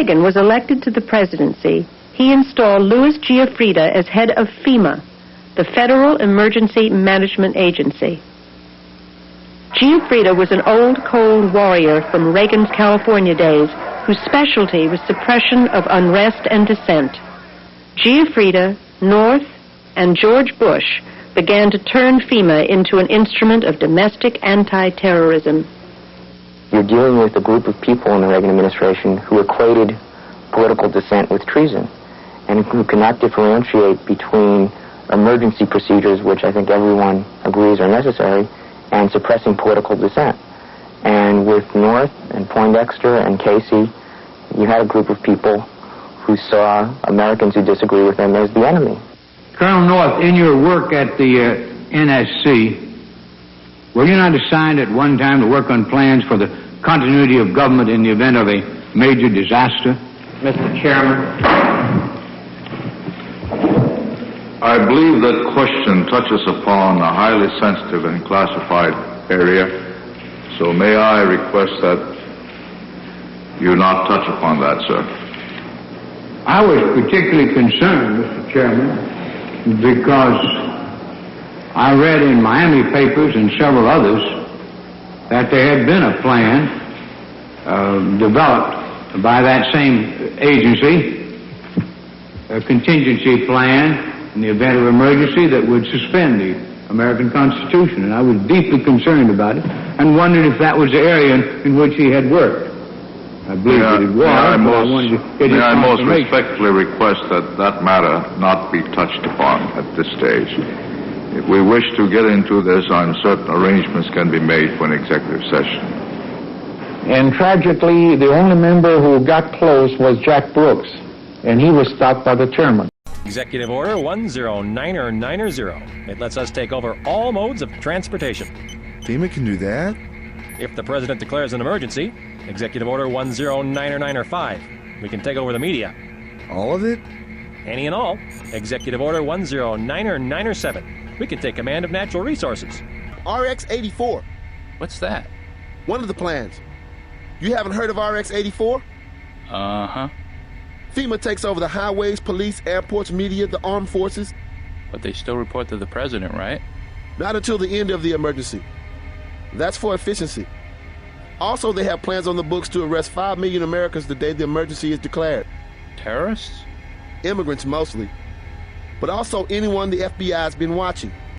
Reagan was elected to the presidency, he installed Louis Giuffrida as head of FEMA, the Federal Emergency Management Agency. Giuffrida was an old cold warrior from Reagan's California days whose specialty was suppression of unrest and dissent. Giuffrida, North, and George Bush began to turn FEMA into an instrument of domestic anti-terrorism. You're dealing with a group of people in the Reagan administration who equated political dissent with treason and who cannot differentiate between emergency procedures, which I think everyone agrees are necessary, and suppressing political dissent. And with North and Poindexter and Casey, you had a group of people who saw Americans who disagree with them as the enemy. Colonel North, in your work at the NSC, were you not assigned at one time to work on plans for the continuity of government in the event of a major disaster? Mr. Chairman. I believe that question touches upon a highly sensitive and classified area, so may I request that you not touch upon that, sir. I was particularly concerned, Mr. Chairman, because I read in Miami papers and several others that there had been a plan developed by that same agency, a contingency plan in the event of emergency that would suspend the American Constitution. And I was deeply concerned about it and wondered if that was the area in which he had worked. I believe that it was, May I most respectfully request that that matter not be touched upon at this stage. If we wish to get into this, I'm certain arrangements can be made for an executive session. And tragically, the only member who got close was Jack Brooks, and he was stopped by the chairman. Executive Order 109090. It lets us take over all modes of transportation. FEMA can do that? If the President declares an emergency, Executive Order 109095, we can take over the media. All of it? Any and all. Executive Order 109097, we can take command of natural resources. RX84. What's that? One of the plans. You haven't heard of RX84? Uh-huh. FEMA takes over the highways, police, airports, media, the armed forces. But they still report to the president, right? Not until the end of the emergency. That's for efficiency. Also, they have plans on the books to arrest 5 million Americans the day the emergency is declared. Terrorists? Immigrants mostly. But also anyone the FBI has been watching.